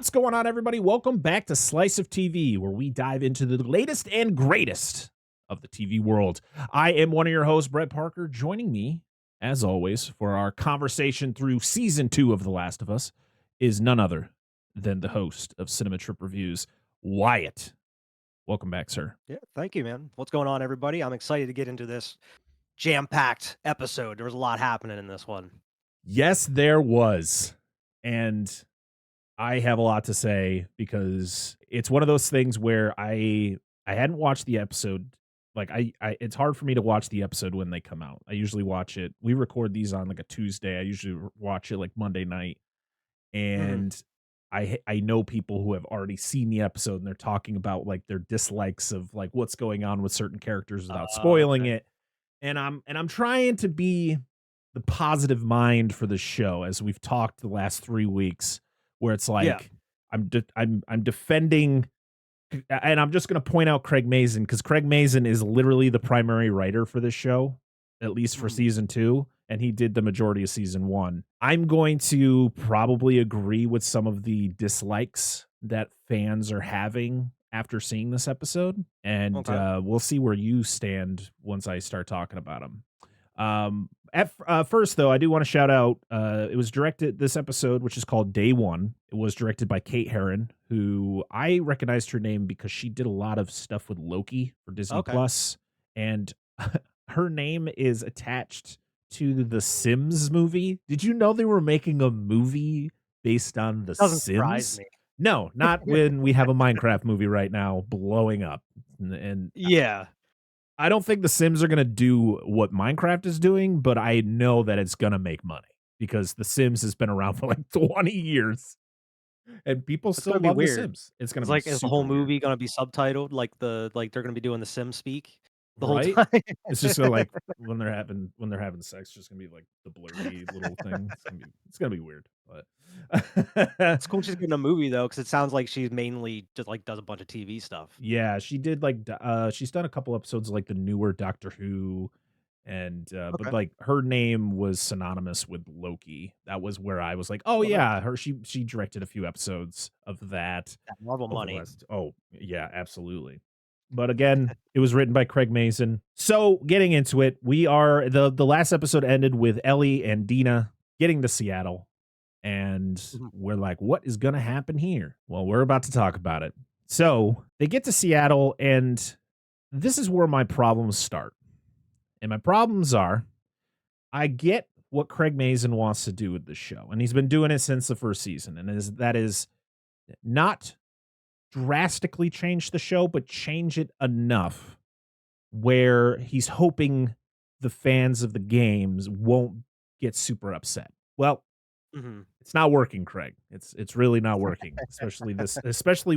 What's going on, everybody? Welcome back to Slice of TV, where we dive into the latest and greatest of the TV world. I am one of your hosts, Brett Parker. Joining me, as always, for our conversation through season 2 of The Last of Us is none other than the host of Cinema Trip Reviews, Wyatt. Welcome back, sir. Yeah, thank you, man. What's going on, everybody? I'm excited to get into this jam-packed episode. There was a lot happening in this one. Yes, there was. And I have a lot to say because it's one of those things where I hadn't watched the episode. Like I it's hard for me to watch the episode when they come out. I usually watch it. We record these on like a Tuesday. I usually watch it like Monday night. Mhm. And I know people who have already seen the episode and they're talking about like their dislikes of like what's going on with certain characters without spoiling Okay. it. And I'm trying to be the positive mind for the show as we've talked the last 3 weeks where it's Yeah. like I'm defending, and I'm just going to point out Craig Mazin because Craig Mazin is literally the primary writer for this show, at least for Mhm. season 2, and he did the majority of season 1. I'm going to probably agree with some of the dislikes that fans are having after seeing this episode, and Okay. we'll see where you stand once I start talking about them. First, though, I do want to shout out. It was directed this episode, which is called Day One. It was directed by Kate Herron, who I recognized her name because she did a lot of stuff with Loki for Disney Okay. Plus, and her name is attached to the Sims movie. Did you know they were making a movie based on the Doesn't surprise Sims? me. No, not when we have a Minecraft movie right now blowing up, and Yeah. I don't think The Sims are gonna do what Minecraft is doing, but I know that it's gonna make money because The Sims has been around for like 20 years and people It's still gonna be love The weird. Sims. It's gonna It's be like, is the super whole weird, movie gonna be subtitled like they're gonna be doing the Sim speak the whole right? time? It's just gonna like when they're having sex, just gonna be like the blurry little thing. It's gonna be weird, but It's cool she's getting a movie though, because it sounds like she mainly just, like, does a bunch of TV stuff. yeah, she did like she's done a couple episodes of like the newer Doctor Who. And, but, Okay. like, her name was synonymous with Loki. That was where I was like, "Oh, Oh, nice. yeah, she directed a few episodes of that That Marvel over the money. last." Oh, yeah, absolutely. But again, it was written by Craig Mazin. So, getting into it, we are the last episode ended with Ellie and Dina getting to Seattle, and Mhm. we're like, "What is gonna happen here?" Well, we're about to talk about it. So, they get to Seattle, and this is where my problems start. And my problems are I get what Craig Mazin wants to do with this show, and he's been doing it since the first season, and that is not drastically change the show, but change it enough where he's hoping the fans of the games won't get super upset. Well, Mhm. it's not working, Craig. It's really not working, especially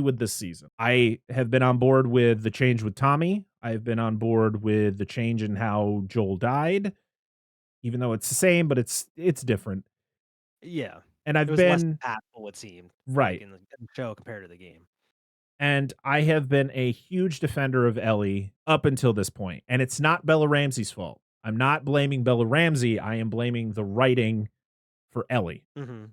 with this season. I have been on board with the change with Tommy. I've been on board with the change in how Joel died, even though it's the same, but it's different. Yeah. And It I've was less been impactful, it seemed, like, right. in the show compared to the game. And I have been a huge defender of Ellie up until this point. And it's not Bella Ramsey's fault. I'm not blaming Bella Ramsey. I am blaming the writing for Ellie. Mhm.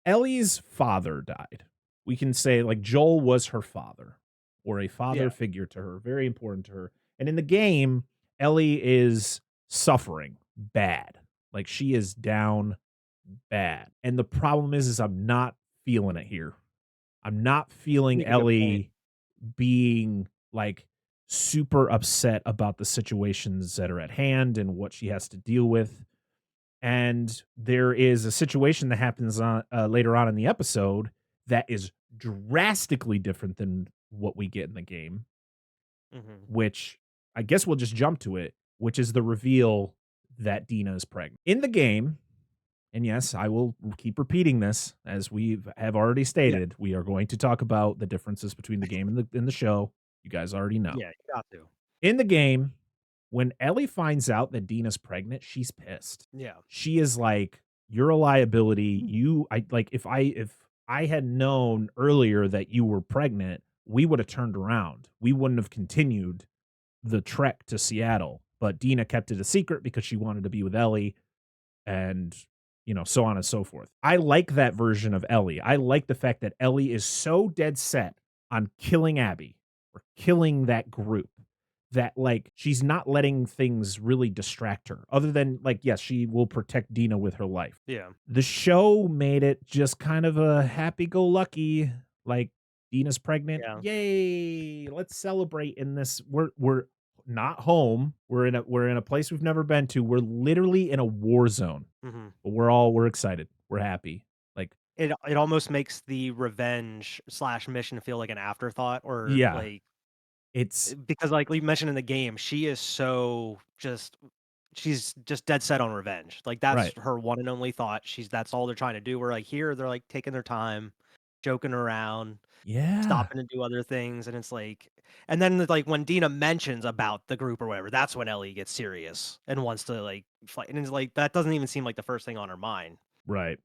Ellie's father died. We can say like Joel was her father or a father Yeah. figure to her, very important to her. And in the game, Ellie is suffering bad. Like she is down bad. And the problem is I'm not feeling it here. I'm not You feeling make a good point. Ellie being like super upset about the situations that are at hand and what she has to deal with. And there is a situation that happens on later on in the episode that is drastically different than what we get in the game, Mhm. which I guess we'll just jump to it, which is the reveal that Dina is pregnant. In the game, and yes, I will keep repeating this as we have already Yeah. stated, we are going to talk about the differences between the game and the show. You guys already know. Yeah, you got to. In the game, when Ellie finds out that Dina's pregnant, she's pissed. Yeah. She is like, "You're a liability. Mm. I like if I had known earlier that you were pregnant, we would have turned around. We wouldn't have continued the trek to Seattle. But Dina kept it a secret because she wanted to be with Ellie, and so on and so forth. I like that version of Ellie. I like the fact that Ellie is so dead set on killing Abby or killing that group that, like, she's not letting things really distract her other than, like, yes, she will protect Dina with her life. Yeah. The show made it just kind of a happy-go-lucky, like, Dina's pregnant. Yeah. Yay! Let's celebrate in this. We're not home. We're in a place we've never been to. We're literally in a war zone. Mhm. But we're excited. We're happy. Like, It almost makes the revenge slash mission feel like an afterthought or, yeah, like it's because, like you mentioned in the game, she's just dead set on revenge. Like, that's right. her one and only thought. That's all they're trying to do. Where, like, here, they're, like, taking their time, joking around, Yeah, stopping to do other things, and it's like and then, like, when Dina mentions about the group or whatever, that's when Ellie gets serious and wants to, like, fight, and it's like, that doesn't even seem like the first thing on her mind. right.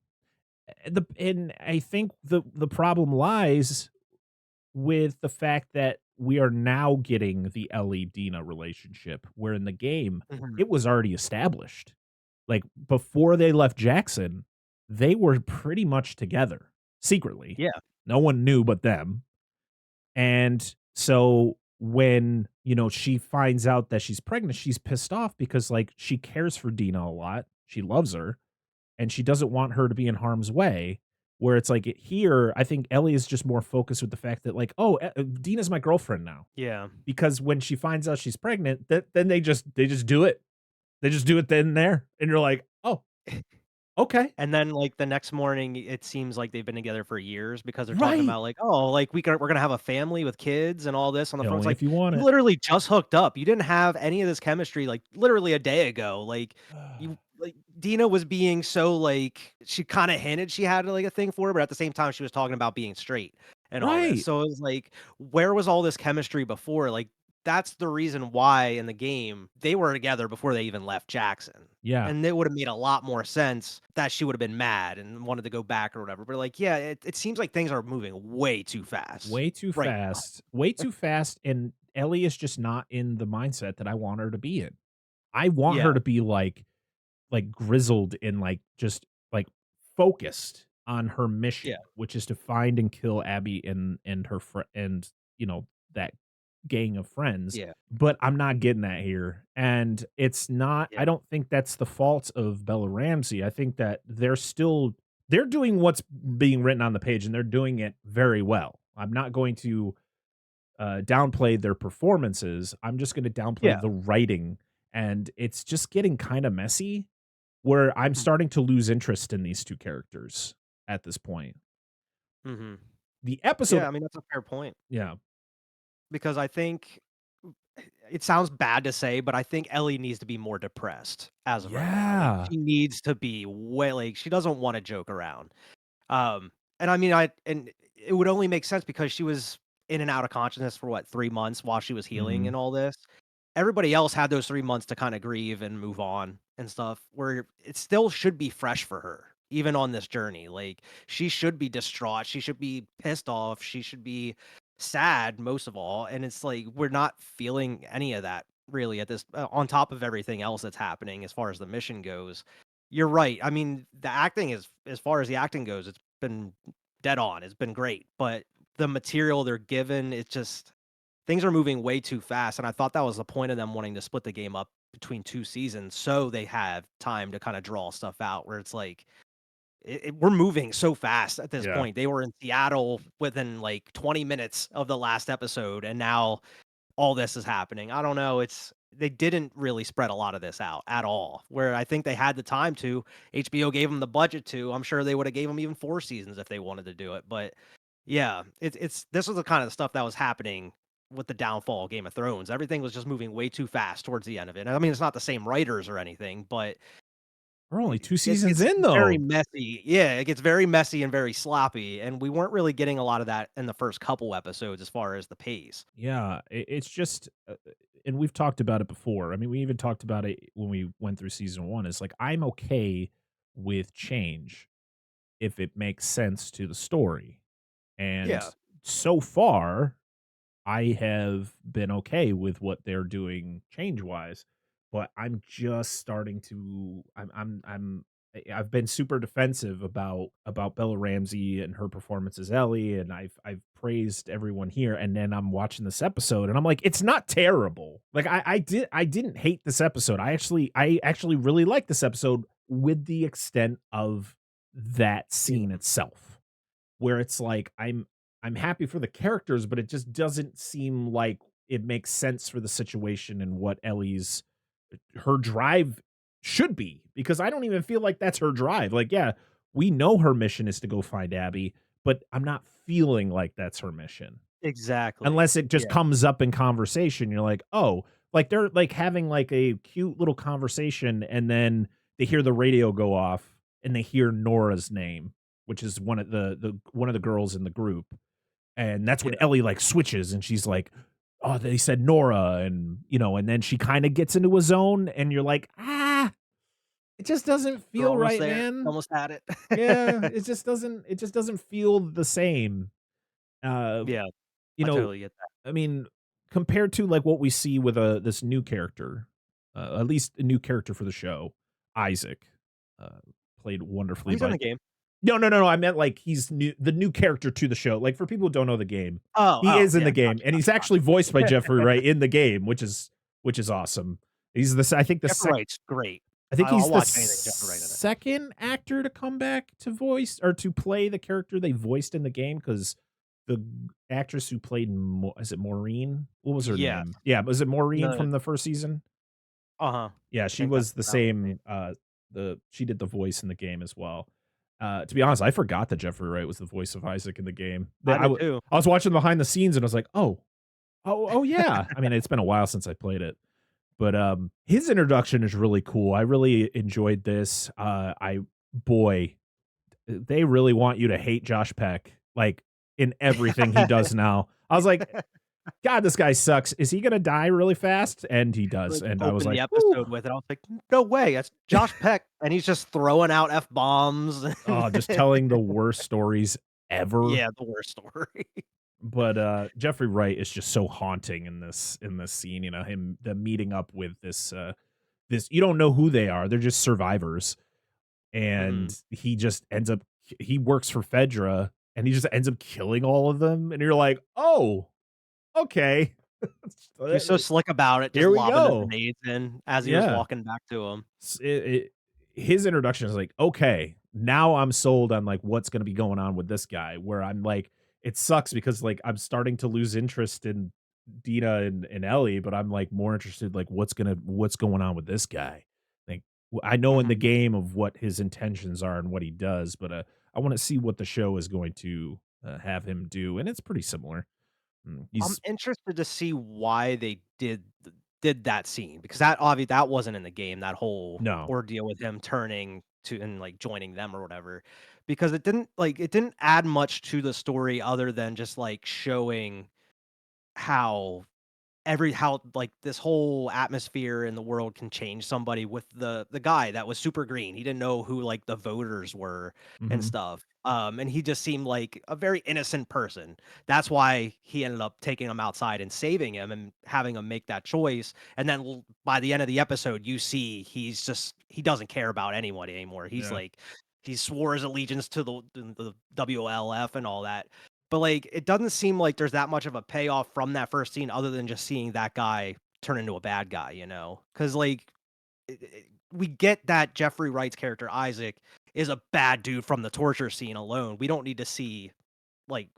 And I think the problem lies with the fact that we are now getting the Ellie Dina relationship, where in the game Mhm. it was already established. Like, before they left Jackson, they were pretty much together secretly. Yeah, No one knew but them. And so when, she finds out that she's pregnant, she's pissed off because, like, she cares for Dina a lot. She loves her and she doesn't want her to be in harm's way. Where it's like here, I think Ellie is just more focused with the fact that, like, oh, Dina's my girlfriend now. yeah. Because when she finds out she's pregnant, then they just do it. They just do it then and there, and you're like, oh, okay, And then, like, the next morning, it seems like they've been together for years because they're talking right. about, like, "Oh, like, we're gonna have a family with kids and all this on the phone." It's Only like, if you want you it. literally just hooked up. You didn't have any of this chemistry, like, literally a day ago. Dina was being so, like she kinda hinted she had, like, a thing for her, but at the same time, she was talking about being straight and all this. Right. So it was like, where was all this chemistry before? Like, that's the reason why in the game, they were together before they even left Jackson. Yeah. And it would've made a lot more sense that she would've been mad and wanted to go back or whatever, but, like, yeah, it seems like things are moving way too fast Way too right now. fast. Way too fast, and Ellie is just not in the mindset that I want her to be in. I want her Yeah, to be like grizzled and like just like focused on her yeah, mission, which is to find and kill Abby and her friend and that gang of friends. yeah, But I'm not getting that here. And it's not, yeah, I don't think that's the fault of Bella Ramsey. I think that they're doing what's being written on the page and they're doing it very well. I'm not going to downplay their performances. I'm just going to downplay yeah, the writing, and it's just getting kind of messy. Where I'm mhm, starting to lose interest in these two characters at this point. mhm. The episode, Yeah, I mean, that's a fair point yeah, because I think it sounds bad to say, but I think Ellie needs to be more depressed as of right now. Like, yeah, she needs to be way like, she doesn't wanna joke around. And I mean, it would only make sense because she was in and out of consciousness for what, 3 months while she was healing mhm, and all this. Everybody else had those 3 months to kinda grieve and move on and stuff, where it still should be fresh for her, even on this journey. Like, she should be distraught, she should be pissed off, she should be sad most of all, and it's like, we're not feeling any of that really at this on top of everything else that's happening as far as the mission goes. You're right. I mean, the acting is as far as the acting goes, it's been dead on. It's been great, but the material they're given, it's just things are moving way too fast, and I thought that was the point of them wanting to split the game up between 2 seasons so they have time to kinda draw stuff out where it's like, we're moving so fast at this yeah. point. They were in Seattle within, like, 20 minutes of the last episode, and now all this is happening. I don't know, they didn't really spread a lot of this out at all, where I think they had the time to. HBO gave them the budget to. I'm sure they woulda gave them even 4 seasons if they wanted to do it, but yeah, it's this was the kind of stuff that was happening with the downfall of Game of Thrones. Everything was just moving way too fast towards the end of it. I mean, it's not the same writers or anything, but We're only 2 it seasons gets in very though. messy. Yeah, it gets very messy and very sloppy, and we weren't really getting a lot of that in the first couple episodes as far as the pace. Yeah, it's just, and we've talked about it before. I mean, we even talked about it when we went through season 1. It's like, I'm okay with change if it makes sense to the story, and Yeah. so far I have been okay with what they're doing change-wise, but I'm just starting to I've been super defensive about Bella Ramsey and her performance as Ellie, and I've praised everyone here, and then I'm watching this episode, and I'm like, it's not terrible. Like I didn't hate this episode. I actually really like this episode with the extent of that scene Yeah. itself, where it's like I'm happy for the characters, but it just doesn't seem like it makes sense for the situation and what Ellie's her drive should be, because I don't even feel like that's her drive. Like, yeah, we know her mission is to go find Abby, but I'm not feeling like that's her mission. Exactly. Unless it just Yeah. comes up in conversation, you're like, "Oh," like they're like having like a cute little conversation and then they hear the radio go off and they hear Nora's name, which is one of the one of the girls in the group. And that's when Yeah. Ellie like switches and she's like, "Oh, they said Nora," and and then she kind of gets into a zone and you're like, "Ah, it just doesn't We're feel almost right, there. man." Almost had it. Yeah, it just doesn't feel the same. Uh, Yeah. you I know, totally get that. I mean, compared to like what we see with this new character, at least a new character for the show, Isaac, uh, played Oh, wonderfully he's in by the game. no, no, no, no, I meant like he's new the new character to the show. Like, for people who don't know the game, Oh, he oh, is in yeah. the game, Gotcha, and he's gotcha, actually voiced by gotcha. Jeffrey Wright in the game, which is awesome. He's the I think the Jeffrey Wright's great. I think I'll he's the watch anything with Jeffrey Wright in it. second actor to come back to voice or to play the character they voiced in the game, because the actress who played is it Maureen? What was her Yes. name? Yeah, was it Maureen No. from the first season? Uh-huh. Yeah, I she think that's was the that was the name. same, she did the voice in the game as well. To be honest, I forgot that Jeffrey Wright was the voice of Isaac in the game. I did too. I was watching behind the scenes and I was like, oh, yeah." I mean, it's been a while since I played it, but, his introduction is really cool. I really enjoyed this. Boy, they really want you to hate Josh Peck, like, in everything he does now. I was like, "God, this guy sucks. Is he gonna die really fast?" And he does, Like, and I was opened the like, "Woo." episode with it. I was like, "No way, that's Josh Peck," and he's just throwing out F-bombs. Oh, just telling the worst stories ever. Yeah, the worst story. But, Jeffrey Wright is just so haunting in this scene, them meeting up with this you don't know who they are, they're just survivors, Mhm. and he just ends up he works for Fedra, and he just ends up killing all of them, and you're like, "Oh, okay." He was so slick about it, just Here we lobbing the go. grenades in as he was Yeah. walking back to him. His introduction is like, okay, now I'm sold on like what's going to be going on with this guy. Where I'm like, it sucks because like I'm starting to lose interest in Dina and Ellie, but I'm like more interested like what's going on with this guy. Like, I know in the Mhm. game of what his intentions are and what he does, but I want to see what the show is going to have him do, and it's pretty similar. I'm He's interested to see why they did that scene, because that wasn't in the game, that whole no. ordeal with him turning to and, like, joining them or whatever, because it didn't add much to the story other than just, like, showing how how like this whole atmosphere in the world can change somebody with the guy that was super green. He didn't know who like the voters were and Hmm. stuff. And he just seemed like a very innocent person. That's why he ended up taking him outside and saving him and having him make that choice. And then by the end of the episode, you see he doesn't care about anyone anymore. He's Yeah. like he swore his allegiance to the WLF and all that. But, like, it doesn't seem like there's that much of a payoff from that first scene other than just seeing that guy turn into a bad guy, you know? Because like, we get that Jeffrey Wright's character, Isaac, is a bad dude from the torture scene alone. We don't need to see, like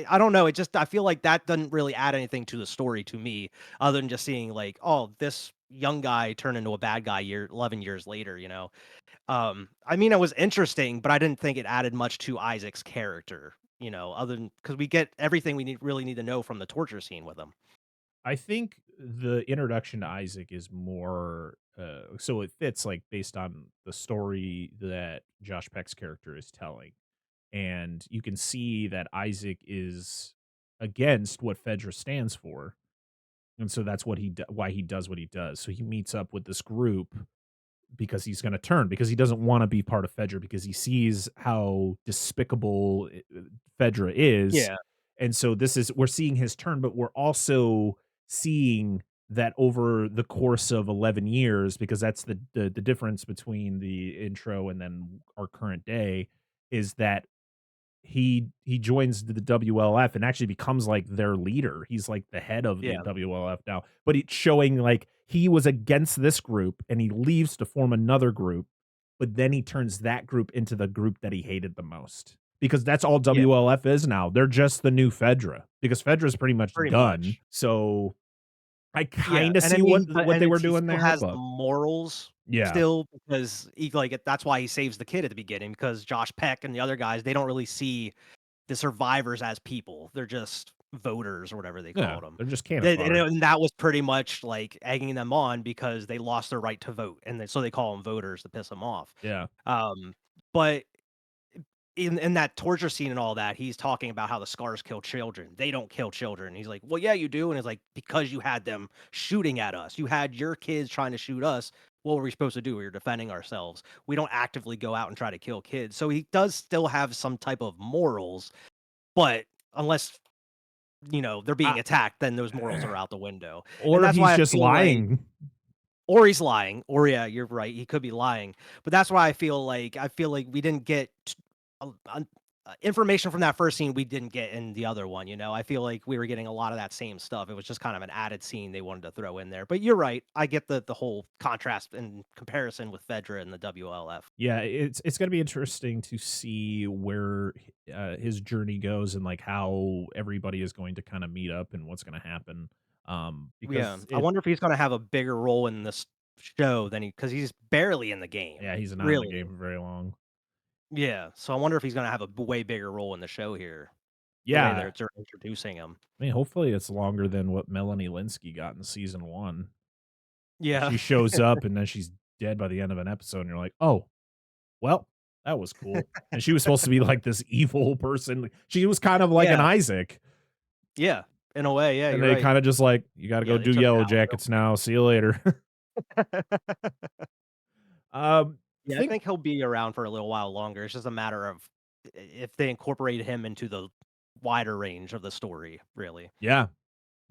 I don't know, it just I feel like that doesn't really add anything to the story to me other than just seeing, like, oh, this young guy turn into a bad guy 11 years later, you know? I mean, it was interesting, but I didn't think it added much to Isaac's character, you know, other than because we get everything we really need to know from the torture scene with him. I think the introduction to Isaac is more so it fits like based on the story that Josh Peck's character is telling. And you can see that Isaac is against what Fedra stands for. And so that's why he does what he does. So he meets up with this group because he's going to turn because he doesn't want to be part of Fedra because he sees how despicable Fedra is. Yeah. And so we're seeing his turn, but we're also seeing that over the course of 11 years, because that's the difference between the intro and then our current day, is that he joins the WLF and actually becomes, like, their leader. He's, like, the head of the Yeah, WLF now, but it's showing, like, he was against this group, and he leaves to form another group, but then he turns that group into the group that he hated the most, because that's all yeah, WLF is now. They're just the new Fedra, because Fedra's pretty much pretty done, much. so I Yeah, kinda and I see mean, what they were he doing still there, has the but morals yeah. still because he like, that's why he saves the kid at the beginning because Josh Peck and the other guys, they don't really see the survivors as people. They're just voters or whatever they Yeah, called them. they're just cannon fodder. And that was pretty much, like, egging them on because they lost their right to vote, and then so they call them voters to piss them off. Yeah. But in that torture scene and all that, he's talking about how the scars kill children. They don't kill children. He's like, "Well, yeah, you do." And it's like, "Because you had them shooting at us. You had your kids trying to shoot us. What were we supposed to do? We were defending ourselves. We don't actively go out and try to kill kids." So he does still have some type of morals, but unless, they're I being attacked, then those morals are out the window. And or that's he's why I just feel like lying. or he's lying, or yeah, you're right, he could be lying, but that's why I feel like we didn't get t information from that first scene we didn't get in the other one, you know? I feel like we were getting a lot of that same stuff, it was just kind of an added scene they wanted to throw in there, but you're right, I get the whole contrast and comparison with Fedra and the WLF. Yeah, it's gonna be interesting to see where his journey goes and, like, how everybody is going to kinda meet up and what's gonna happen, Yeah, because I it wonder if he's gonna have a bigger role in this show than because he's barely in the game, yeah, he's not in the game really. for very long. Yeah, so I wonder if he's gonna have a way bigger role in the show here. The way Yeah, they're introducing him. I mean, hopefully, it's longer than what Melanie Linsky got in season 1. Yeah. She shows up, and then she's dead by the end of an episode, and you're like, "Oh, well, that was cool." And she was supposed to be, like, this evil person. She was kind of like an Yeah, Isaac, yeah, in a way, yeah, and you're they right. kinda just like, "You gotta Yeah, go they do took her Yellow out real Jackets now. See you later." Yeah, I Think think he'll be around for a little while longer, it's just a matter of if they incorporate him into the wider range of the story, really. yeah.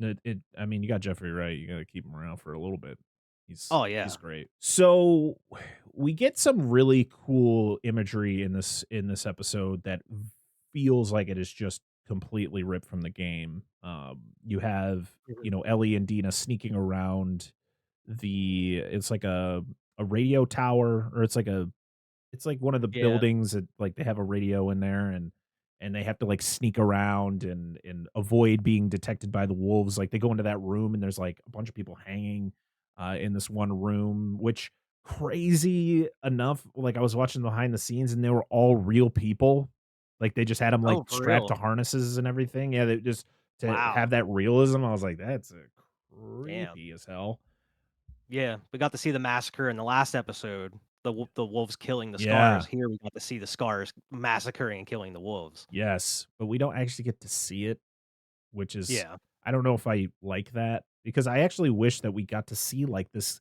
I mean, you got Jeffrey Wright, you gotta keep him around for a little bit. Oh, He's yeah. great. So, we get some really cool imagery in this episode that feels like it is just completely ripped from the game. You have, Mhm. Ellie and Dina sneaking around it's like a radio tower, or it's like one of the Yeah. buildings that, like, they have a radio in there, and they have to, like, sneak around and avoid being detected by the wolves. Like, they go into that room, and there's, like, a bunch of people hanging, in this one room, which crazy enough, like, I was watching behind the scenes, and they were all real people. Like, they just had them, like, Oh, for strapped to real? harnesses and everything. Yeah, they just to have Wow. that realism, I was like, "That's, Damn. creepy as hell." Yeah, we got to see the massacre in the last episode, the wolves killing the scars. Yeah. Here, we got to see the scars massacring and killing the wolves. Yes, but we don't actually get to see it. Which is Yeah. I don't know if I like that, because I actually wish that we got to see, like, this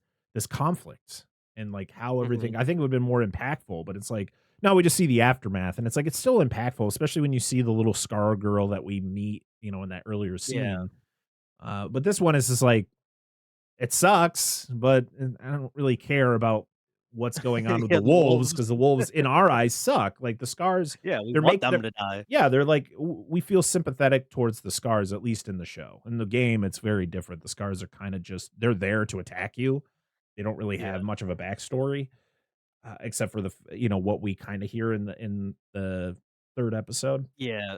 conflict and, like, how Mhm. everything I think it would've been more impactful, but it's like, no, we just see the aftermath, and it's like, it's still impactful, especially when you see the little Scar girl that we meet, in that earlier Yeah. scene, but this one is just like, it sucks, but, I don't really care about what's going on with the Yeah, the wolves, wolves. because the wolves, in our eyes, suck. Like, the Scars, Yeah, we want them they're to die. yeah, they're like we feel sympathetic towards the Scars, at least in the show. In the game, it's very different. The Scars are kinda just they're there to attack you. They don't really Yeah. have much of a backstory, except for what we kinda hear in the 3rd episode. Yeah,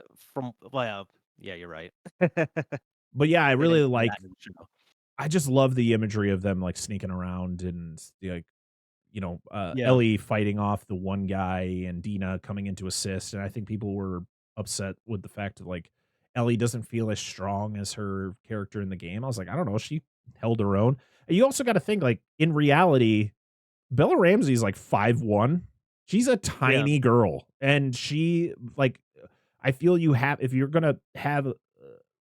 yeah, you're right. But, yeah, I They really didn't do like that in the show. I just love the imagery of them, like, sneaking around and, like, Yeah. Ellie fighting off the one guy and Dina coming in to assist, and I think people were upset with the fact that, like, Ellie doesn't feel as strong as her character in the game. I was like, I don't know, she held her own. And you also gotta think, like, in reality, Bella Ramsey's, like, 5'1". She's a Yeah. tiny girl, and she, like, I feel you have if you're gonna have,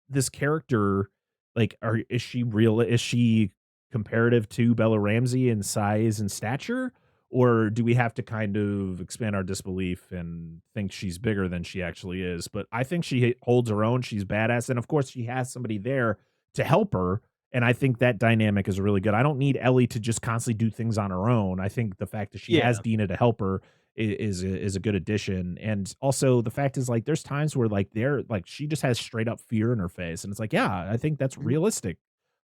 this character, like, is she comparative to Bella Ramsey in size and stature? Or do we have to kind of expand our disbelief and think she's bigger than she actually is? But I think she holds her own, she's badass, and of course, she has somebody there to help her, And I think that dynamic is really good. I don't need Ellie to just constantly do things on her own. I think the fact that she has Yeah. Dina to help her is a good addition. And also the fact is like there's times where like they're like she just has straight up fear in her face. And it's like, yeah, I think that's Mhm. realistic.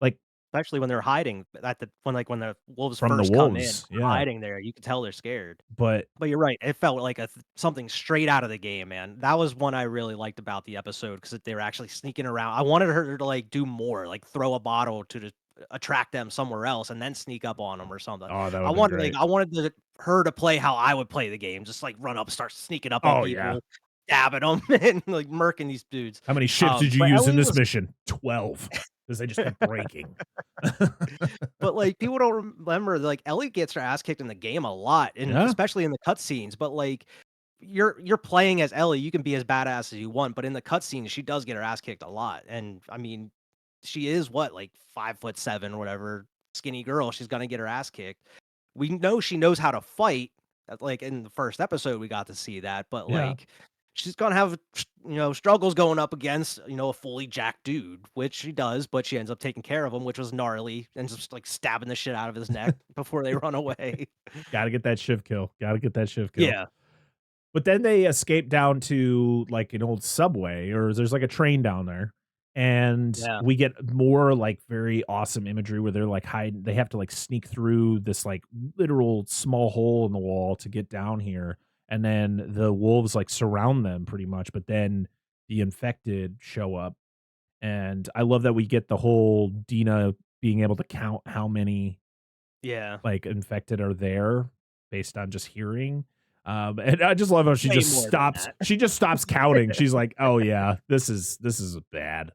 Like Especially when they're hiding at the when the wolves from the first come in, wolves. Yeah. hiding there, you can tell they're scared. But But you're right, it felt like something straight out of the game, man. That was one I really liked about the episode because they were actually sneaking around. I wanted her to, like, do more, like, throw a bottle to attract them somewhere else and then sneak up on them or something. oh, that would have been great. I wanted her to play how I would play the game, just, like, run up, start sneaking up on Oh yeah. people, dabbing them, and, like, murking these dudes. How many ships did you But use in Ellie this was mission? 12. Because they just kept breaking. But, like, people don't remember, like, Ellie gets her ass kicked in the game a lot, and Yeah. especially in the cutscenes, but, like, you're playing as Ellie, you can be as badass as you want, but in the cutscenes, she does get her ass kicked a lot, and, I mean, she is what, like, 5'7" or whatever, skinny girl, she's gonna get her ass kicked. We know she knows how to fight, like, in the first episode, we got to see that, but, Yeah. like, she's gonna have, struggles going up against, a fully jacked dude, which she does, but she ends up taking care of him, which was gnarly, and just, like, stabbing the shit out of his neck before they run away. Gotta get that shiv kill. Gotta get that shiv kill. Yeah. But then they escape down to, like, an old subway or there's, like, a train down there, and Yeah. we get more, like, very awesome imagery where they're, like, hiding they have to, like, sneak through this, like, literal small hole in the wall to get down here, and then the wolves, like, surround them pretty much, but then the infected show up, and I love that we get the whole Dina being able to count how many Yeah. like, infected are there based on just hearing. And I just love how Way more than that. she just stops counting. She's like, "Oh, yeah, this is bad."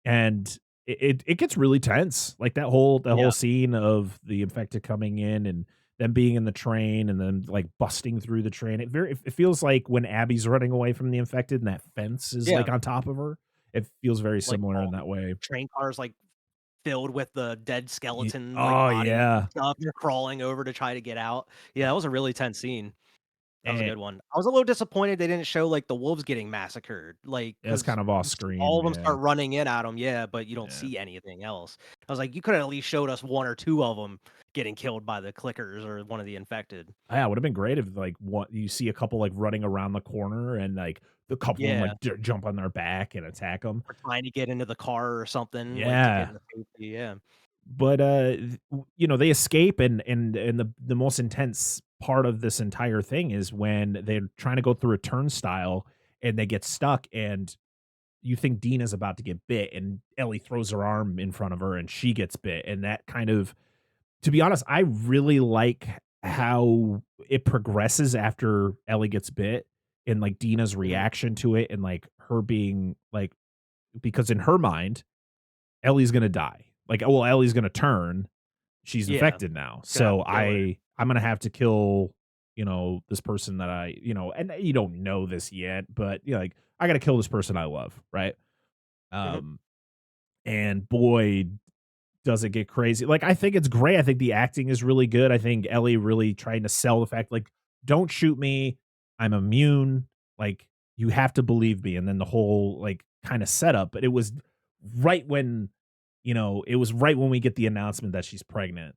And it gets really tense. Like, that whole Yeah. scene of the infected coming in and them being in the train and then, like, busting through the train. It feels like when Abby's running away from the infected and that fence is, Yeah. like, on top of her. It feels very Like, similar all in the that way. train cars, like, filled with the dead Ye skeleton, like, Oh, bodies and yeah. stuff, you're crawling over to try to get out. Yeah, that was a really tense scene. That was a And good one. I was a little disappointed they didn't show, like, the wolves getting massacred, like, it's 'cause kind of off you see all of screen, them yeah. start running in at them, yeah, but you don't Yeah. see anything else. I was like, "You coulda at least showed us 1 or 2 of them getting killed by the clickers or one of the infected." Yeah, it would have been great if like what you see a couple like running around the corner and like the couple of them Yeah, like jump on their back and attack them. or trying to get into the car or something, like, to get Yeah, into safety, yeah. but they escape and the most intense part of this entire thing is when they're trying to go through a turnstile and they get stuck and you think Dina's about to get bit and Ellie throws her arm in front of her and she gets bit and that kind of to be honest, I really like how it progresses after Ellie gets bit and, like, Dina's Mhm. reaction to it and, like, her being, like because in her mind, Ellie's gonna die. Like, well, Ellie's gonna turn. She's Yeah, infected now. gonna have So to kill her. I'm gonna have to kill, this person that and you don't know this yet, but, like, I gotta kill this person I love, right? Mhm. Um, and boy, does it get crazy. Like, I think it's great. I think the acting is really good. I think Ellie really trying to sell the fact, like, "Don't shoot me. I'm immune. Like, you have to believe me." And then the whole, like, kinda setup, but it was right when, it was right when we get the announcement that she's pregnant.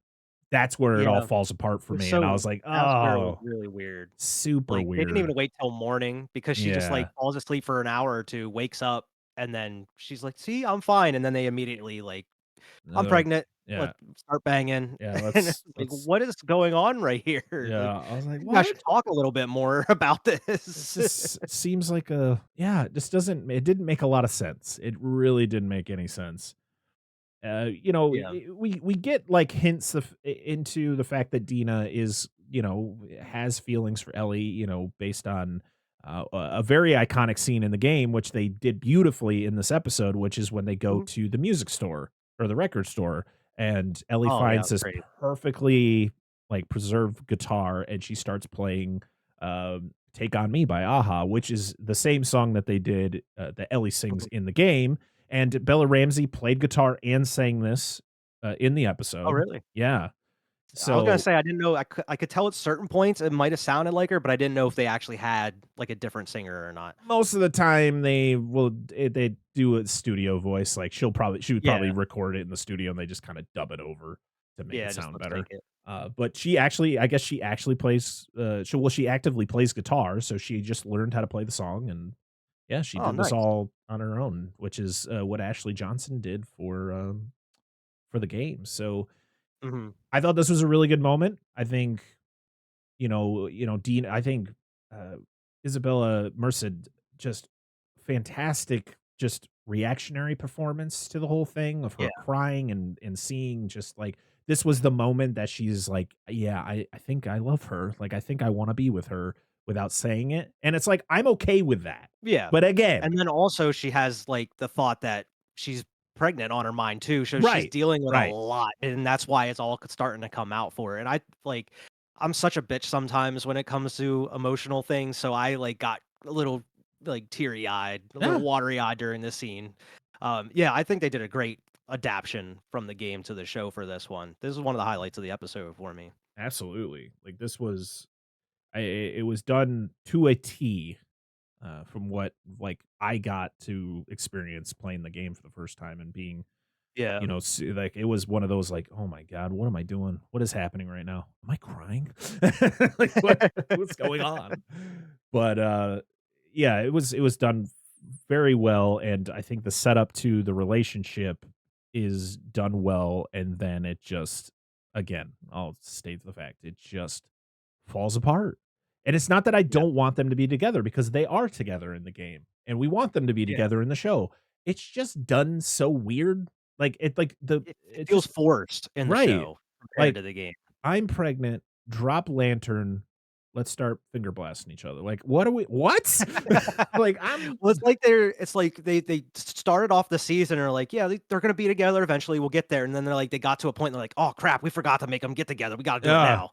That's where it all Yeah. falls apart It for was me, and I so was like, that was where it was "Oh, really weird. super Like, they didn't even weird." wait till morning because she just, like, Yeah. falls asleep for an hour or 2, wakes up, and then she's like, "See, I'm fine," and then they immediately, like, "I'm Like, pregnant, yeah. let's start banging," Yeah, and it's like, let's "What is going on right here?" Like, yeah, I was like, "Maybe I should "What?" talk a little bit more about It this." just seems like a yeah, it didn't make a lot of sense. It really didn't make any sense. Yeah. We get like hints into the fact that Dina is, has feelings for Ellie, based on a very iconic scene in the game, which they did beautifully in this episode, which is when they go Mhm. to the music store or the record store, and Ellie Oh, yeah, it finds was this great. perfectly like preserved guitar, and she starts playing "Take on Me" by Aha, which is the same song that they did that Ellie sings Mhm. in the game and Bella Ramsey played guitar and sang this, in the Oh, episode. really? Yeah. I was gonna So, say I didn't know I could tell at certain points it might have sounded like her, but I didn't know if they actually had, like, a different singer or not. most of the time, they do a studio voice. Like she would probably Yeah. record it in the studio and they just kind of dub it over to make it Yeah, just sound lip sync better. it. But she actually, I guess she actually plays. She actively plays guitar, so she just learned how to play the song, and yeah, she Oh, did this nice. all on her own, which is what Ashley Johnson did for the game. So Mhm. I thought this was a really good moment. I think Dean. I think uh, Isabella Merced just fantastic, just reactionary performance to the whole thing of Yeah. her crying and seeing just like this was the moment that she's like, yeah, I think I love her. Like I think I want to be with her without saying it. And it's like I'm okay with that. Yeah. But again, And then also she has, like, the thought that she's pregnant on her mind too, so she's right, dealing with a right. lot, and that's why it's all starting to come out for her, and I'm such a bitch sometimes when it comes to emotional things, so I, like, got a little, like, teary-eyed, a little Yeah. watery-eyed during this scene. Yeah, I think they did a great adaptation from the game to the show for this one. This is one of the highlights of the episode for me. Absolutely. Like this was it was done to a T from what like I got to experience playing the game for the first time and being Yeah. like it was one of those like, oh my god, what am I doing? What is happening right now? Am I crying? Like what's going on? But yeah, it was done very well, and I think the setup to the relationship is done well, and then it just again, I'll state the fact, it just falls apart. And it's not that I Yeah. don't want them to be together because they are together in the game and we want them to be Yeah. together in the show. It's just done so weird. It It feels just forced in the right. show compared Like to the game. I'm pregnant, drop lantern, let's start finger blasting each other. Like what? Like I'm Well, it's like they started off the season and are like, "Yeah, they're gonna be together eventually, we'll get there," and then they got to a point and they're like, "Oh, crap, we forgot to make them get together, we gotta do it uh now."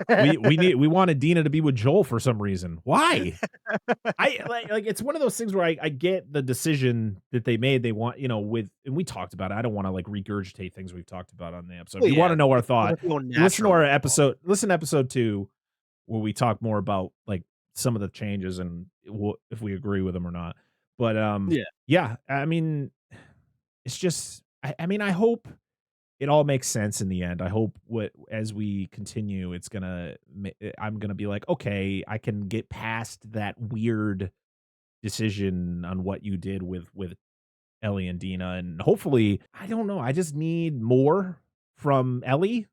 we wanted Dina to be with Joel for some reason. Why? I like it's one of those things where I get the decision that they made. They want, with and we talked about it. I don't want to like regurgitate things we've talked about on the episode. If Well, you want yeah, to know our it thought, doesn't feel listen to natural our anymore. episode. Listen to episode 2 where we talk more about like some of the changes and if we agree with them or not. But Yeah, yeah, I mean, it's just I mean, I hope it all makes sense in the end. I hope what as we continue, I'm gonna be like, okay, I can get past that weird decision on what you did with Ellie and Dina, and hopefully, I don't know, I just need more from Ellie,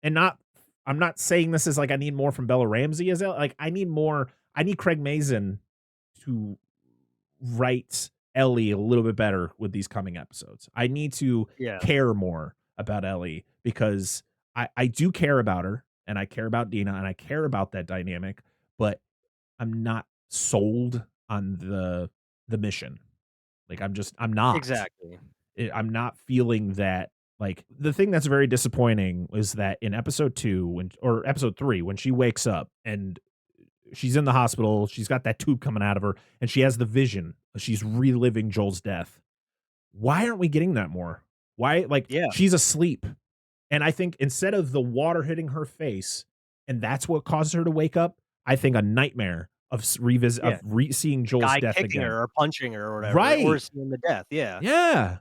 and not I'm not saying this is like I need more from Bella Ramsey as Ellie, like, I need Craig Mazin to write Ellie a little bit better with these coming episodes. I need to yeah, care more about Ellie because I do care about her, and I care about Dina, and I care about that dynamic, but I'm not sold on the mission. Like, I'm not. exactly. I'm not feeling that like, the thing that's very disappointing is that in episode 2 or episode 3, when she wakes up and she's in the hospital, she's got that tube coming out of her, and she has the vision. She's reliving Joel's death. Why aren't we getting that more? Why like, Yeah, she's asleep, and I think instead of the water hitting her face, and that's what caused her to wake up, I think a nightmare of yeah. seeing A Joel's guy death kicking again. her or punching her or whatever, or Right. seeing the death, yeah. Yeah.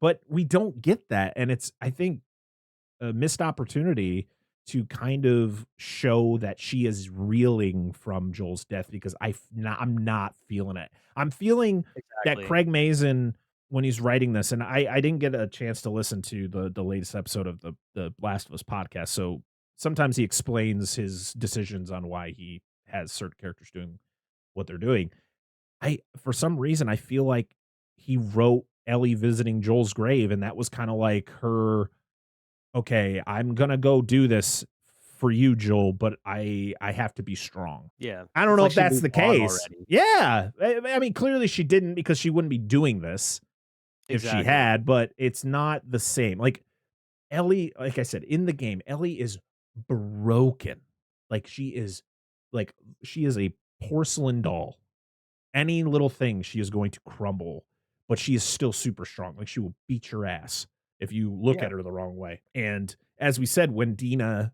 But we don't get that, and it's I think a missed opportunity to kind of show that she is reeling from Joel's death because I'm not feeling it. I'm feeling that Exactly. Craig Mazin, when he's writing this, and I didn't get a chance to listen to the latest episode of the Last of Us podcast, so sometimes he explains his decisions on why he has certain characters doing what they're doing. I for some reason I feel like he wrote Ellie visiting Joel's grave, and that was kind of like her, okay, I'm gonna go do this for you, Joel, but I have to be strong. Yeah. I don't It's know like if she that's moved the on case. already. Yeah. I mean, clearly she didn't because she wouldn't be doing this if she Exactly. had, but it's not the same. Like Ellie, like I said, in the game, Ellie is broken. Like like she is a porcelain doll. Any little thing she is going to crumble, but she is still super strong. Like she will beat your ass if you look Yeah. at her the wrong way. And as we said, when Dina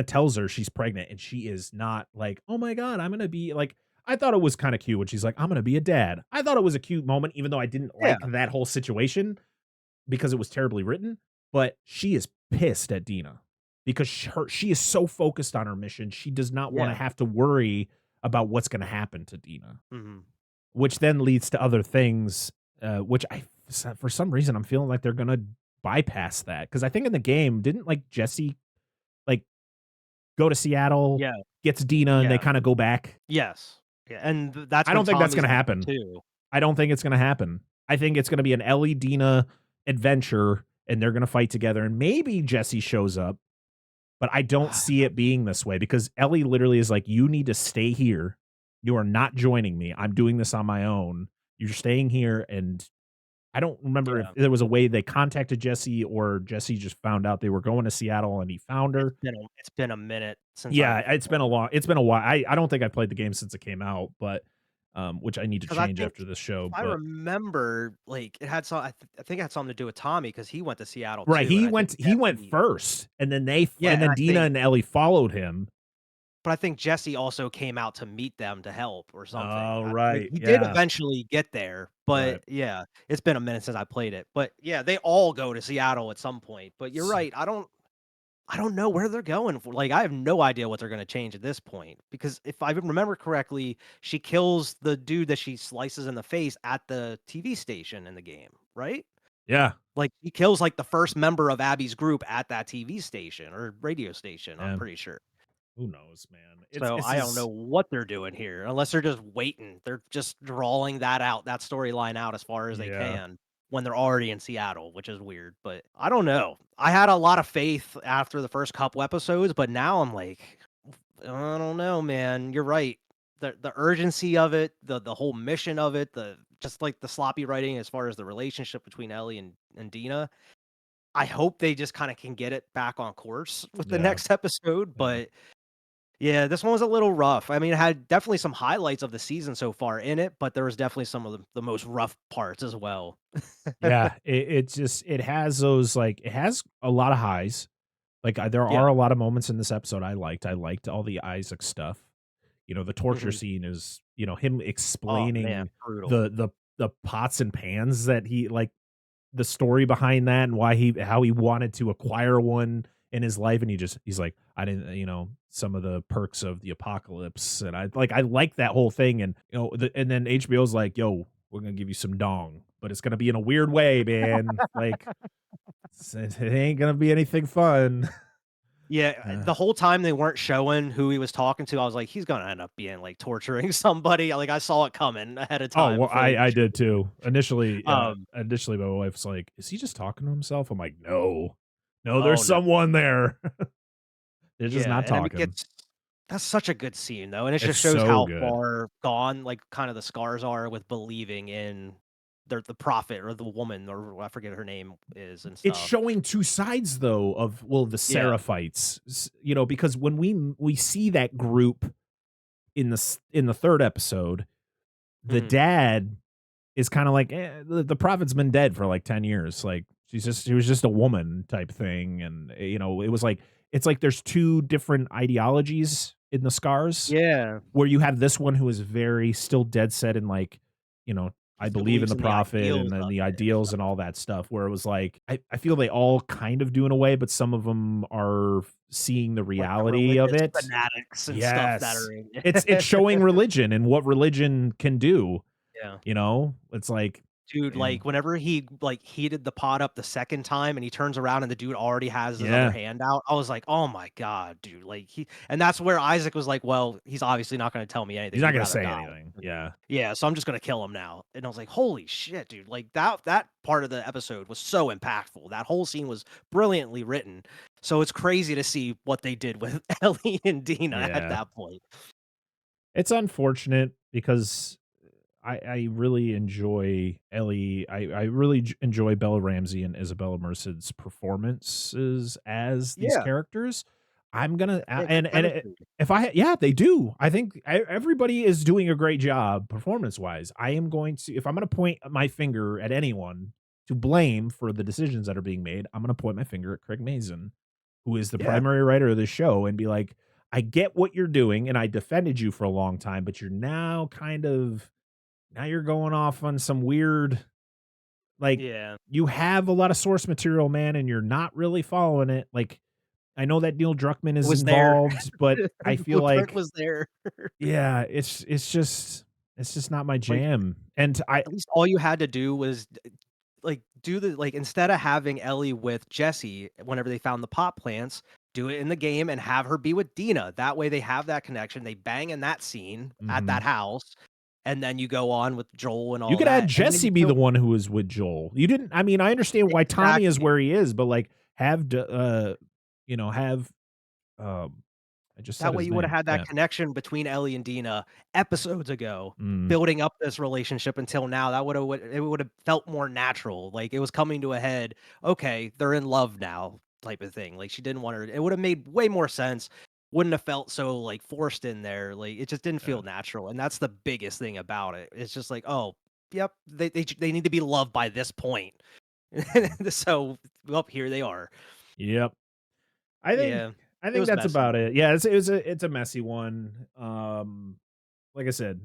tells her she's pregnant and she is not like, oh my God, I'm going to be like, I thought it was kinda cute when she's like, "I'm gonna be a dad." I thought it was a cute moment, even though I didn't Yeah, like that whole situation because it was terribly written, but she is pissed at Dina because she is so focused on her mission, she does not wanna yeah, have to worry about what's gonna happen to Dina, mhm. which then leads to other things, which for some reason, I'm feeling like they're gonna bypass that because I think in the game, didn't, like, Jesse, like, go to Seattle, Yeah, gets Dina, and they yeah, kinda go back? yes. Yeah, and that's I when don't think that's Tommy's gonna leaving happen. too. I don't think it's gonna happen. I think it's gonna be an Ellie Dina adventure, and they're gonna fight together, and maybe Jesse shows up, but I don't see it being this way because Ellie literally is like, "You need to stay here. You are not joining me. I'm doing this on my own. You're staying here." And I don't remember if Yeah, there was a way they contacted Jesse or Jesse just found out they were going to Seattle and he found her. it's been a minute since Yeah, I've it's been a while. I don't think I played the game since it came out, but, which I need to 'cause I change think after this if show, I but remember, like, it had I think it had something to do with Tommy because he went to Seattle right, too, and I think he went Jesse first, and then yeah, and and then I Dina think and Ellie followed him. but I think Jesse also came out to meet them to help or something. Oh, Like, right, he did yeah, eventually get there, but right. yeah, it's been a minute since I played it, but yeah, they all go to Seattle at some point, but you're S right, I don't know where they're going for like, I have no idea what they're gonna change at this point, because if I remember correctly, she kills the dude that she slices in the face at the TV station in the game, right? Yeah, Like, he kills, like, the first member of Abby's group at that TV station or radio station, I'm yeah, pretty sure. who knows, man? So, It's I don't know just what they're doing here, unless they're just waiting. They're just drawing that storyline out as far as they yeah, can when they're already in Seattle, which is weird, but I don't know. I had a lot of faith after the first couple episodes, but now I'm like, I don't know, man. You're right. The urgency of it, the whole mission of it, the just like the sloppy writing as far as the relationship between Ellie and Dina. I hope they just kinda can get it back on course with the yeah, next episode, yeah. but yeah, this one was a little rough. I mean, it had definitely some highlights of the season so far in it, but there was definitely some of the most rough parts as well. Yeah, it just it has those, like it has a lot of highs. Like, there are Yeah. a lot of moments in this episode I liked. I liked all the Isaac stuff. You know, the torture Mhm. scene is, him Oh, man, explaining brutal. the pots and pans that he like the story behind that and why he how he wanted to acquire one in his life, and he's like, "I didn't," some of the perks of the apocalypse, and I like that whole thing, and, and then HBO's like, "Yo, we're gonna give you some dong, but it's gonna be in a weird way, man. Like, it ain't gonna be anything fun." Yeah, Uh, the whole time they weren't showing who he was talking to, I was like, "He's gonna end up being, like, torturing somebody." Like, I saw it coming ahead of oh, time well, before they even I showed did it to me. too. Um, Initially, my wife's like, "Is he just talking to himself?" I'm like, "No. No, oh, there's no. someone there." They're just Yeah, not and I mean, talking. that's such a good scene, though, and it It's just shows so how good. far gone, like, kinda the scars are with believing in the prophet or the woman, or I forget her name is and It's stuff. showing 2 sides though of, well, the Yeah. Seraphites, because when we see that group in the 3rd episode, the Mhm. dad is kinda like, the prophet's been dead for, like, 10 years, like, she was just a woman type thing, and, it was like it's like there's 2 different ideologies in the scars, Yeah. where you have this one who is very still dead set in, like, you know, He I still believe in believes the in the prophet ideals and then of the it and ideals and stuff. all that stuff, where it was like, I feel they all kind of do in a way, but some of them are seeing the Like, the reality of religious it. fanatics and stuff that Yes. are in It's it. showing religion and what religion can do, Yeah. you know? It's like, Dude, man, like, whenever he, like, heated the pot up the second time and he turns around and the dude already has his other yeah. hand out, I was like, "Oh my god, dude." Like, and that's where Isaac was like, "Well, he's obviously not gonna tell me He's anything. not He'd gonna rather say die." anything. Yeah. Yeah, so I'm just gonna kill him now. And I was like, "Holy shit, dude." Like, that part of the episode was so impactful. That whole scene was brilliantly written. So it's crazy to see what they did with Ellie and Dina at Yeah. that point. It's unfortunate because I really enjoy Ellie. I really enjoy Bella Ramsey and Isabella Merced's performances as these Yeah, characters. I'm gonna they have good chemistry. if yeah, they do. I think everybody is doing a great job performance wise. I am going to if I'm going to point my finger at anyone to blame for the decisions that are being made, I'm going to point my finger at Craig Mazin, who is the Yeah. primary writer of the show, and be like, I get what you're doing, and I defended you for a long time, but you're now now you're going off on some weird, like, Yeah. you have a lot of source material, man, and you're not really following it. Like, I know that Neil Druckmann It is was there. involved, but I The feel blueprint like, was there. yeah, it's just not my Like, jam. And I at least all you had to do was like, do the like, instead of having Ellie with Jesse whenever they found the pot plants, do it in the game and have her be with Dina. That way they have that connection. They bang in that scene at that mhm. house, and then you go on with Joel and You all could have that, and then Jesse you be kill the one who is with Joel. You didn't I mean, I understand why Tommy is exactly. where he is, but, like, have d have, um I just said That way his you woulda name. had that Yeah. connection between Ellie and Dina episodes ago, Mm, building up this relationship until now. That would have felt more natural, like, it was coming to a head, "Okay, they're in love now," type of thing, like, she didn't want her it would've made way more sense, wouldn't have felt so, like, forced in there, like, it just didn't yeah. feel natural, and that's the biggest thing about it. It's just like, "Oh, yep, they need to be loved by this point." Mhm. So, well, here they are. Yep. I think Yeah. I It think was that's messy. about it. Yeah, it's a messy one. Like I said,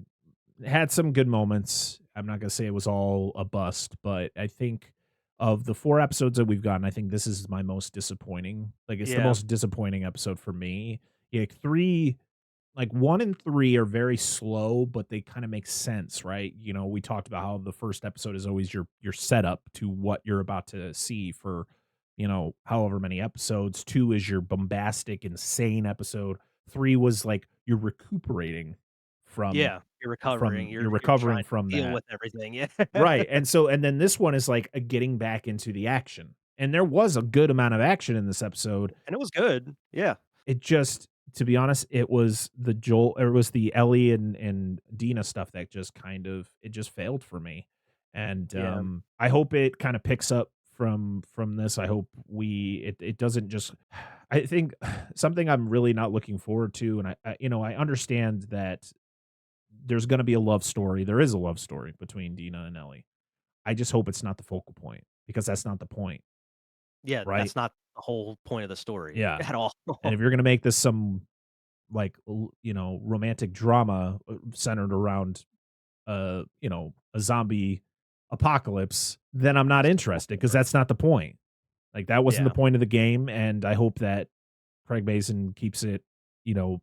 had some good moments. I'm not gonna say it was all a bust, but I think of the 4 episodes that we've gotten, I think this is my most disappointing. Like, it's the Yeah. most disappointing episode for me. Yeah, 3 like 1 and 3 are very slow, but they kinda make sense, right? We talked about how the first episode is always your setup to what you're about to see for, however many episodes. 2 is your bombastic, insane episode. 3 was like you're recuperating from Yeah, you're recovering, you're you're recovering trying to from deal that. with everything, yeah. Right, and then this one is like a getting back into the action. And there was a good amount of action in this episode. And it was good, yeah, It just, to be honest, it was the Ellie and Dina stuff that just it just failed for me. And, yeah, I hope it kinda picks up from this. I hope it doesn't just I think something I'm really not looking forward to, and I understand that there's gonna be a love story. There is a love story between Dina and Ellie. I just hope it's not the focal point, because that's not the point, yeah, right? that's not the whole point of the story Yeah, at all. and if you're gonna make this some, like, romantic drama, centered around, a zombie apocalypse, then I'm not It's just interested, because that's not the point. Like, that wasn't the yeah, point of the game, and I hope that Craig Mazin you know,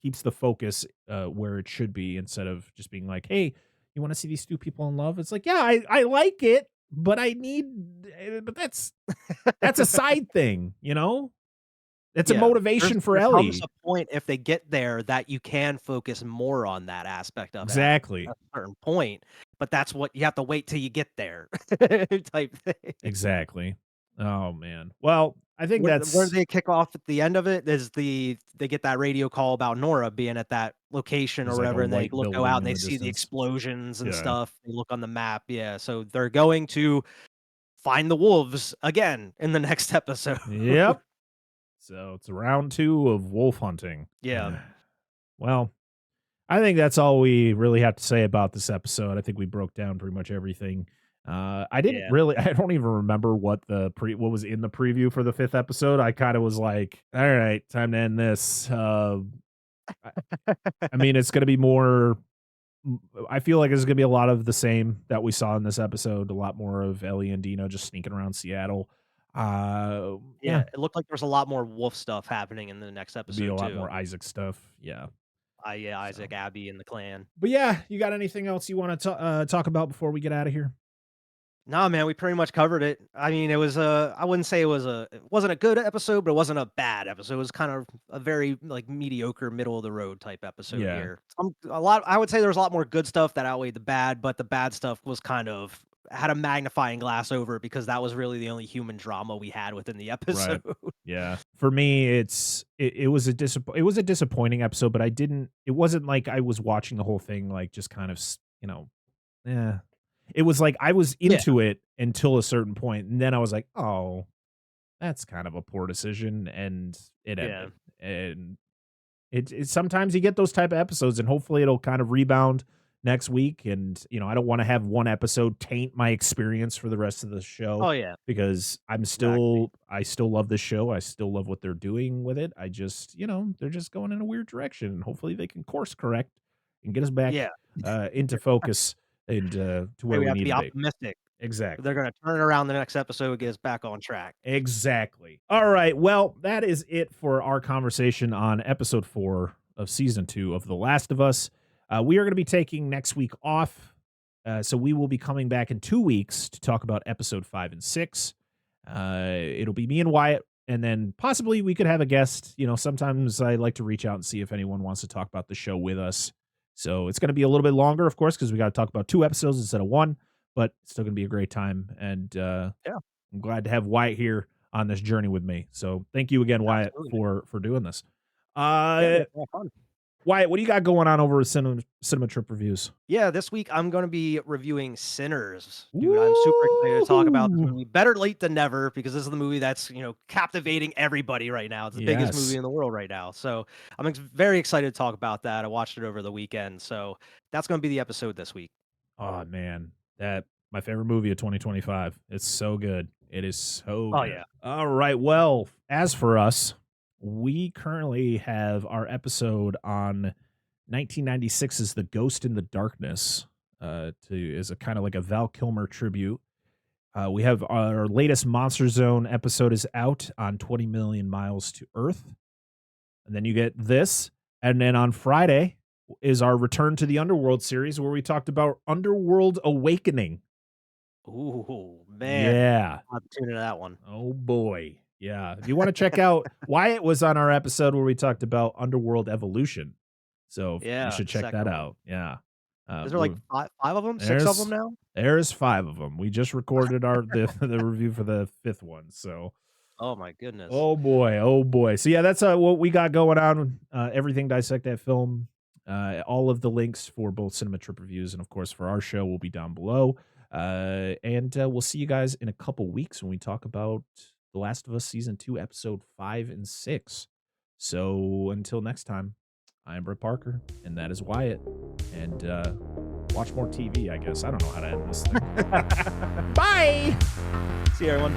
keeps the focus, where it should be, instead of just being like, "Hey, you wanna see these 2 people in love?" It's like, "Yeah, I like it, but but that's a side thing, you know? It's a yeah, motivation for there comes Ellie." a point if they get there that you can focus more on that aspect of it at a Exactly. certain point, but that's what you have to wait till you get there type thing. Exactly. Oh, man. Well, I think Where that's they kick off at the end of it is they get that radio call about Nora being at that location or there's, like, a whatever, and they white go out building and in they the see the distance. explosions and Yeah. stuff. They look on the map, yeah, so they're going to find the wolves again in the next episode. Yep. So, it's round 2 of wolf hunting. Yeah, Well, I think that's all we really have to say about this episode. I think we broke down pretty much everything. I didn't yeah. really I don't even remember what was in the preview for the 5th episode. I kinda was like, "All right, time to end this." I I mean, it's gonna be more I feel like there's gonna be a lot of the same that we saw in this episode, a lot more of Ellie and Dino just sneaking around Seattle. Yeah, Yeah, it looked like there was a lot more wolf stuff happening in the next be a episode lot too. more Isaac stuff. Yeah. Yeah, So, Isaac, Abby, and the clan. but yeah, you got anything else you want to talk about before we get out of here? Nah, man, we pretty much covered it. I mean, it was I wouldn't say it wasn't a good episode, but it wasn't a bad episode. It was kind of a very like mediocre, middle of the road type episode Yeah. here. A lot. I would say there was a lot more good stuff that outweighed the bad, but the bad stuff was kind of had a magnifying glass over it because that was really the only human drama we had within the Right. episode. Yeah. For me, it was a disappointing episode, but it wasn't like I was watching the whole thing like just kind of, yeah. It was like I was Yeah, into it until a certain point, and then I was like, "Oh, that's kind of a poor decision," and it yeah, ended. And it sometimes you get those type of episodes, and hopefully it'll kind of rebound. next week, and I don't want to have one episode taint my experience for the rest of the show Oh, yeah, because exactly. I still love this show. I still love what they're doing with it. I just, they're just going in a weird direction, and hopefully they can course correct and get us back Yeah. into focus and to Hey, where we we have to need be to be. optimistic. Exactly. They're gonna turn it around the next episode, get us back on track. Exactly. All right. Well, that is it for our conversation on episode 4 of season 2 of The Last of Us. We are going to be taking next week off. So we will be coming back in 2 weeks to talk about episode 5 and 6. It'll be me and Wyatt, and then possibly we could have a guest. Sometimes I like to reach out and see if anyone wants to talk about the show with us. So it's going to be a little bit longer, of course, because we got to talk about 2 episodes instead of 1, but it's still going to be a great time. And Yeah, I'm glad to have Wyatt here on this journey with me. So thank you again, Wyatt, absolutely, man. for doing this. Yeah, Uh, man, have fun. Wyatt, what do you got going on over at Cinema Trip Reviews? Yeah, this week I'm gonna be reviewing Sinners. Dude, I'm super excited to talk about this Woo! movie. Better late than never because this is the movie that's, captivating everybody right now. It's the biggest movie Yes. in the world right now. So I'm very excited to talk about that. I watched it over the weekend. So that's gonna be the episode this week. Oh man, that my favorite movie of 2025. It's so good. It is so Oh good. yeah. All right. Well, as for us, we currently have our episode on 1996's The Ghost in the Darkness. Is a kind of like a Val Kilmer tribute. We have our latest Monster Zone episode is out on 20 Million Miles to Earth. And then you get this. And then on Friday is our Return to the Underworld series where we talked about Underworld Awakening. Ooh, man. Yeah. I'll have to tune into that one. Oh, boy. Yeah. If you want to check out, Wyatt was on our episode where we talked about Underworld Evolution. So you Yeah, should the check that second one. out. Yeah. Is there like five of them? 6 of them There's now? there's 5 of them. We just recorded the review for the 5th one. So Oh my goodness. oh boy, oh boy. So yeah, that's what we got going on. Everything Dissect That Film. All of the links for both Cinema Trip reviews and of course for our show will be down below. And we'll see you guys in a couple weeks when we talk about The Last of Us season 2, episode 5 and 6. So until next time, I'm Brett Parker, and that is Wyatt. And watch more TV, I guess. I don't know how to end this thing. Bye. See you everyone.